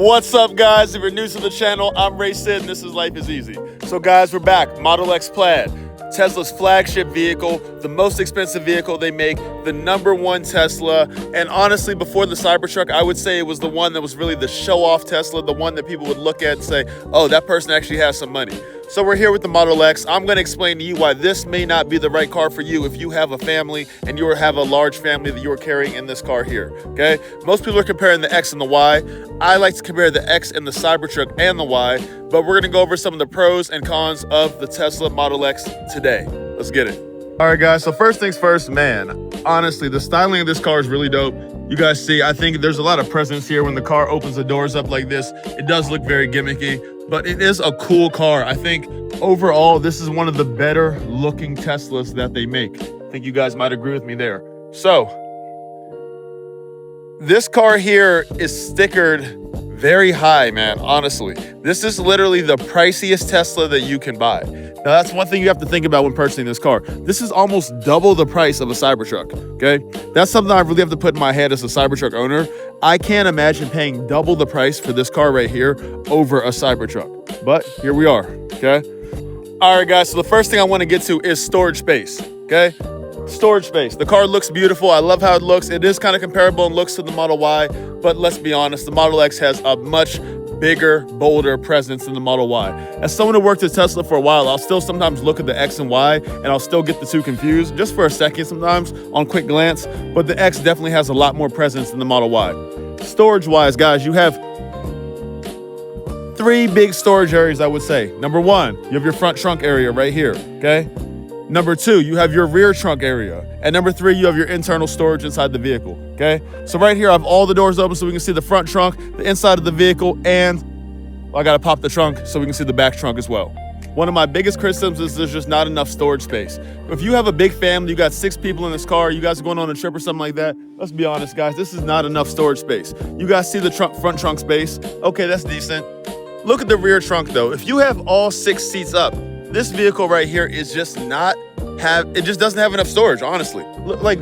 What's up, guys? If you're new to the channel, I'm Ray Sid and this is Life is Easy. So guys, we're back. Model X Plaid, Tesla's flagship vehicle, the most expensive vehicle they make, the #1 Tesla. And honestly, before the Cybertruck, I would say it was the one that was really the show-off Tesla, the one that people would look at and say, oh, that person actually has some money. So we're here with the Model X. I'm going to explain to you why this may not be the right car for you if you have a family and you have a large family that you're carrying in this car here, okay? Most people are comparing the X and the Y. I like to compare the X and the Cybertruck and the Y, but we're going to go over some of the pros and cons of the Tesla Model X today. Let's get it. All right, guys, so first things first, man, honestly, the styling of this car is really dope. You guys see, I think there's a lot of presence here when the car opens the doors up like this. It does look very gimmicky, but it is a cool car. I think overall, this is one of the better looking Teslas that they make. I think you guys might agree with me there. So, this car here is stickered very high, man, honestly. This is literally the priciest Tesla that you can buy. Now, that's one thing you have to think about when purchasing this car. This is almost double the price of a Cybertruck, okay? That's something I really have to put in my head as a Cybertruck owner. I can't imagine paying double the price for this car right here over a Cybertruck. But here we are, okay? All right, guys, so the first thing I want to get to is storage space, okay? Storage space. The car looks beautiful. I love how it looks. It is kind of comparable in looks to the Model Y, but let's be honest, the Model X has a much bigger, bolder presence than the Model Y. As someone who worked at Tesla for a while, I'll still sometimes look at the X and Y, and I'll still get the two confused, just for a second sometimes, on quick glance, but the X definitely has a lot more presence than the Model Y. Storage-wise, guys, you have 3 big storage areas, I would say. #1, you have your front trunk area right here, okay? #2, you have your rear trunk area. And #3, you have your internal storage inside the vehicle, okay? So right here, I have all the doors open so we can see the front trunk, the inside of the vehicle, and I gotta pop the trunk so we can see the back trunk as well. One of my biggest criticisms is there's just not enough storage space. If you have a big family, you got 6 people in this car, you guys are going on a trip or something like that, let's be honest, guys, this is not enough storage space. You guys see the front trunk space? Okay, that's decent. Look at the rear trunk though. If you have all 6 seats up, this vehicle right here is just it just doesn't have enough storage, honestly. Like,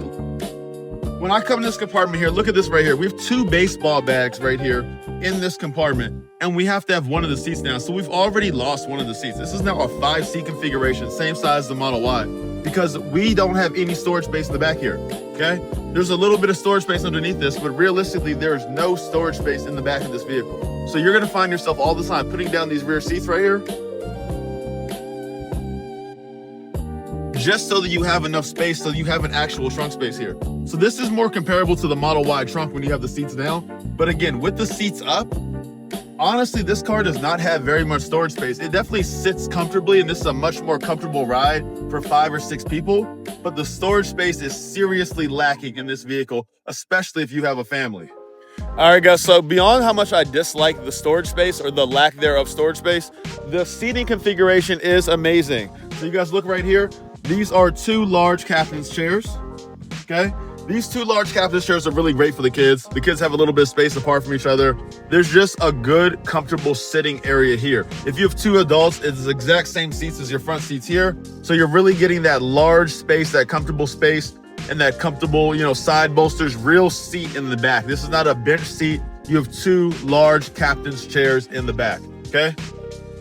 when I come to this compartment here, look at this right here. We have 2 baseball bags right here in this compartment, and we have to have one of the seats now. So we've already lost one of the seats. This is now a 5-seat configuration, same size as the Model Y, because we don't have any storage space in the back here, okay? There's a little bit of storage space underneath this, but realistically, there is no storage space in the back of this vehicle. So you're gonna find yourself all the time putting down these rear seats right here, just so that you have enough space, so you have an actual trunk space here. So this is more comparable to the Model Y trunk when you have the seats down. But again, with the seats up, honestly, this car does not have very much storage space. It definitely sits comfortably, and this is a much more comfortable ride for 5 or 6 people. But the storage space is seriously lacking in this vehicle, especially if you have a family. All right, guys, so beyond how much I dislike the storage space or the lack thereof storage space, the seating configuration is amazing. So you guys look right here. These are 2 large captain's chairs, okay? These 2 large captain's chairs are really great for the kids. The kids have a little bit of space apart from each other. There's just a good, comfortable sitting area here. If you have 2 adults, it's the exact same seats as your front seats here. So you're really getting that large space, that comfortable space, and that comfortable, side bolsters, real seat in the back. This is not a bench seat. You have 2 large captain's chairs in the back, okay?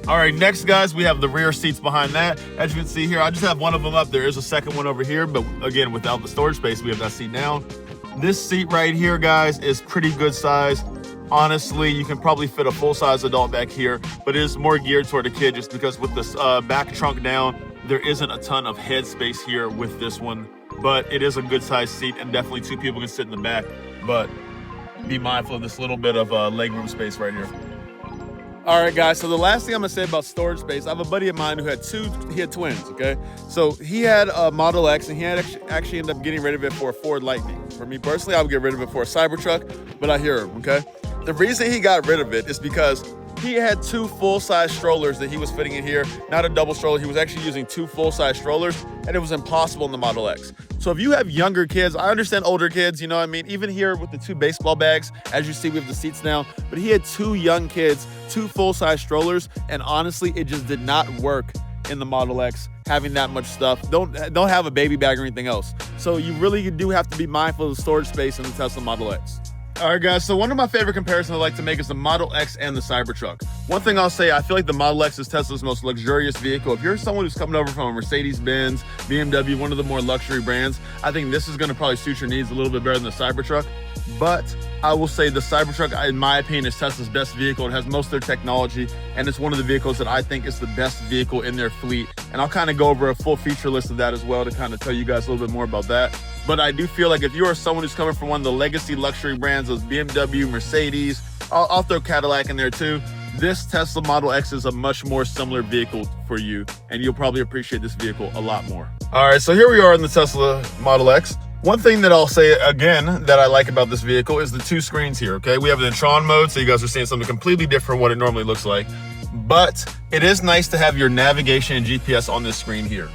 All right, next, guys, we have the rear seats behind that. As you can see here, I just have one of them up. There is a second one over here, but again, without the storage space, we have that seat down. This seat right here, guys, is pretty good size. Honestly, you can probably fit a full-size adult back here, but it is more geared toward a kid just because with this back trunk down, there isn't a ton of head space here with this one, but it is a good-sized seat, and definitely 2 people can sit in the back, but be mindful of this little bit of legroom space right here. All right, guys, so the last thing I'm gonna say about storage space, I have a buddy of mine who had twins, okay? So he had a Model X, and he had actually ended up getting rid of it for a Ford Lightning. For me personally, I would get rid of it for a Cybertruck, but I hear him, okay? The reason he got rid of it is because he had 2 full-size strollers that he was fitting in here, not a double stroller. He was actually using 2 full-size strollers, and it was impossible in the Model X. So if you have younger kids, I understand older kids, you know what I mean? Even here with the 2 baseball bags, as you see, we have the seats now, but he had 2 young kids, 2 full-size strollers, and honestly, it just did not work in the Model X, having that much stuff. Don't have a baby bag or anything else. So you really do have to be mindful of the storage space in the Tesla Model X. All right, guys, so one of my favorite comparisons I like to make is the Model X and the Cybertruck. One thing I'll say, I feel like the Model X is Tesla's most luxurious vehicle. If you're someone who's coming over from a Mercedes-Benz, BMW, one of the more luxury brands, I think this is gonna probably suit your needs a little bit better than the Cybertruck. But I will say the Cybertruck, in my opinion, is Tesla's best vehicle. It has most of their technology, and it's one of the vehicles that I think is the best vehicle in their fleet. And I'll kind of go over a full feature list of that as well to kind of tell you guys a little bit more about that. But I do feel like if you are someone who's coming from one of the legacy luxury brands, those BMW, Mercedes, I'll throw Cadillac in there too. This Tesla Model X is a much more similar vehicle for you, and you'll probably appreciate this vehicle a lot more. All right, so here we are in the Tesla Model X. One thing that I'll say again that I like about this vehicle is the two screens here, okay? We have it in Tron mode, so you guys are seeing something completely different from what it normally looks like. But it is nice to have your navigation and GPS on this screen here,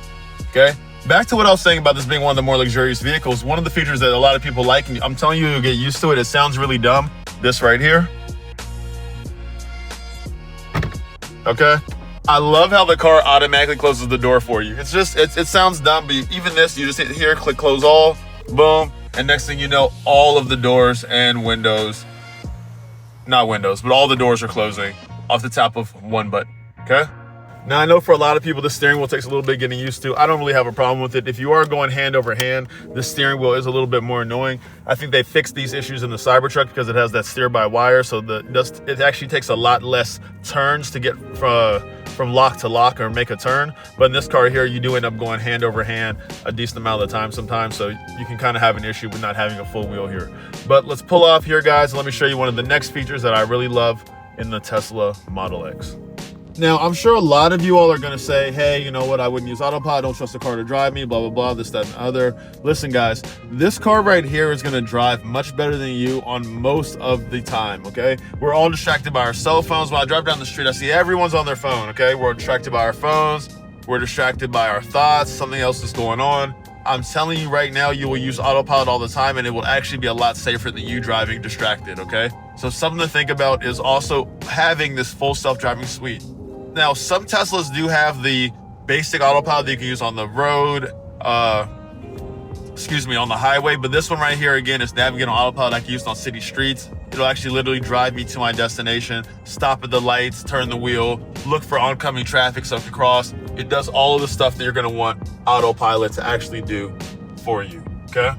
okay? Back to what I was saying about this being one of the more luxurious vehicles, one of the features that a lot of people like, and I'm telling you, you'll get used to it. It sounds really dumb. This right here. Okay? I love how the car automatically closes the door for you. It's just, it sounds dumb, but even this, you just hit here, click close all, boom, and next thing you know, all of the doors and windows, not windows, but all the doors are closing off the top of one button, okay? Now, I know for a lot of people, the steering wheel takes a little bit getting used to. I don't really have a problem with it. If you are going hand over hand, the steering wheel is a little bit more annoying. I think they fixed these issues in the Cybertruck because it has that steer-by-wire, so it actually takes a lot less turns to get from lock to lock or make a turn. But in this car here, you do end up going hand over hand a decent amount of the time sometimes, so you can kind of have an issue with not having a full wheel here. But let's pull off here, guys, and let me show you one of the next features that I really love in the Tesla Model X. Now, I'm sure a lot of you all are gonna say, hey, you know what, I wouldn't use autopilot, I don't trust the car to drive me, blah, blah, blah, this, that, and the other. Listen, guys, this car right here is gonna drive much better than you on most of the time, okay? We're all distracted by our cell phones. When I drive down the street, I see everyone's on their phone, okay? We're distracted by our phones, we're distracted by our thoughts, something else is going on. I'm telling you right now, you will use autopilot all the time, and it will actually be a lot safer than you driving distracted, okay? So something to think about is also having this full self-driving suite. Now, some Teslas do have the basic autopilot that you can use on the road, on the highway, but this one right here, again, is navigating on autopilot. I can use it on city streets. It'll actually literally drive me to my destination, stop at the lights, turn the wheel, look for oncoming traffic so I can cross. It does all of the stuff that you're gonna want autopilot to actually do for you, okay?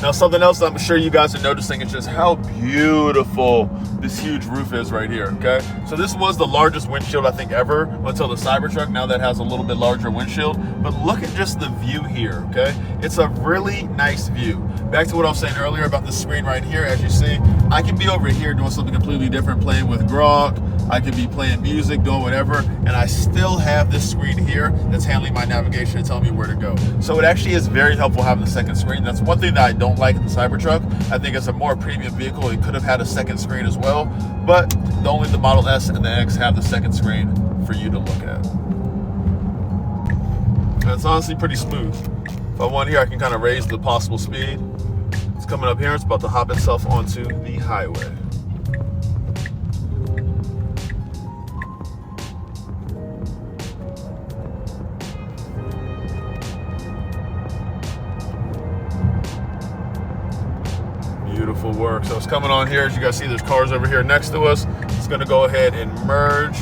Now, something else I'm sure you guys are noticing is just how beautiful this huge roof is right here, okay? So this was the largest windshield, I think, ever until the Cybertruck. Now that has a little bit larger windshield, but look at just the view here, okay? It's a really nice view. Back to what I was saying earlier about the screen right here, as you see, I can be over here doing something completely different, playing with Grok, I could be playing music, doing whatever, and I still have this screen here that's handling my navigation and telling me where to go. So it actually is very helpful having the second screen. That's one thing that I don't like in the Cybertruck. I think it's a more premium vehicle. It could have had a second screen as well, but only the Model S and the X have the second screen for you to look at. And it's honestly pretty smooth. If I want here, I can kind of raise the possible speed. It's coming up here. It's about to hop itself onto the highway. Beautiful work. So it's coming on here. As you guys see, there's cars over here next to us. It's going to go ahead and merge.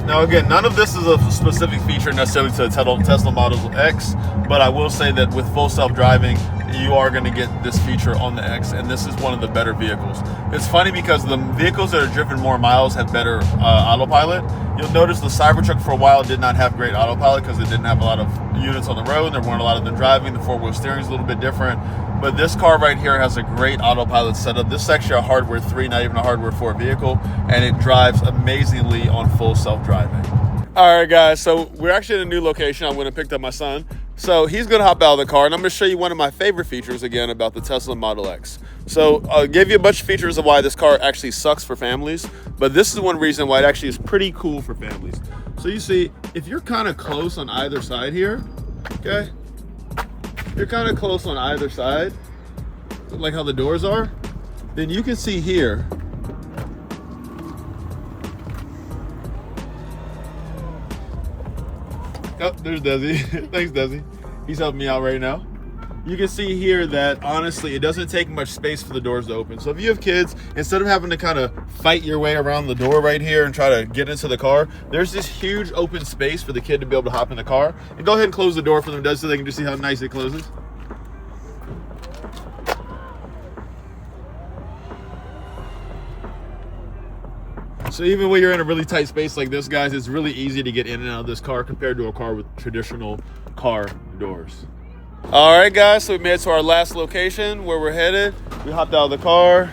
Now again, none of this is a specific feature necessarily to the Tesla Model X, but I will say that with full self-driving, you are going to get this feature on the X, and this is one of the better vehicles. It's funny because the vehicles that are driven more miles have better autopilot. You'll notice the Cybertruck for a while did not have great autopilot because it didn't have a lot of units on the road. There weren't a lot of them driving. The four-wheel steering is a little bit different. But this car right here has a great autopilot setup. This is actually a hardware 3, not even a hardware 4 vehicle, and it drives amazingly on full self-driving. All right, guys, so we're actually in a new location. I went and picked up my son. So he's gonna hop out of the car, and I'm gonna show you one of my favorite features again about the Tesla Model X. So I'll give you a bunch of features of why this car actually sucks for families, but this is one reason why it actually is pretty cool for families. So you see, if you're kind of close on either side here, okay? You're kind of close on either side, like how the doors are, then you can see here Oh, there's Desi. Thanks, Desi. He's helping me out right now. You can see here that honestly, it doesn't take much space for the doors to open. So if you have kids, instead of having to kind of fight your way around the door right here and try to get into the car, there's this huge open space for the kid to be able to hop in the car. And go ahead and close the door for them, Desi, so they can just see how nice it closes. So even when you're in a really tight space like this, guys, it's really easy to get in and out of this car compared to a car with traditional car doors. All right, guys, so we made it to our last location where we're headed. We hopped out of the car.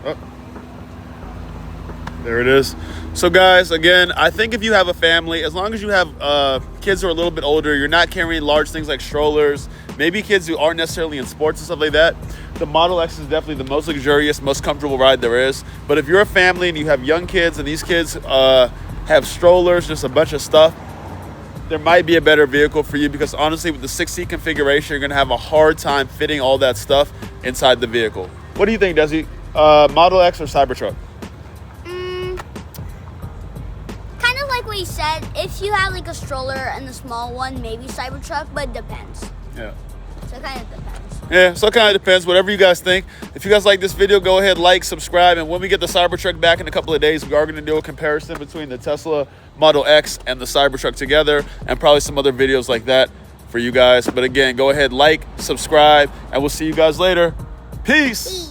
Oh, there it is. So guys, again, I think if you have a family, as long as you have kids who are a little bit older, you're not carrying large things like strollers, maybe kids who aren't necessarily in sports and stuff like that, the Model X is definitely the most luxurious, most comfortable ride there is. But if you're a family and you have young kids and these kids have strollers, just a bunch of stuff, there might be a better vehicle for you, because honestly, with the 6-seat configuration, you're going to have a hard time fitting all that stuff inside the vehicle. What do you think, Desi? Model X or Cybertruck? Kind of like what you said. If you have like a stroller and the small one, maybe Cybertruck, but it depends. Yeah. So it kind of depends. Yeah, so it kind of depends, whatever you guys think. If you guys like this video, go ahead, like, subscribe, and when we get the Cybertruck back in a couple of days, we are going to do a comparison between the Tesla Model X and the Cybertruck together, and probably some other videos like that for you guys. But again, go ahead, like, subscribe, and we'll see you guys later. Peace!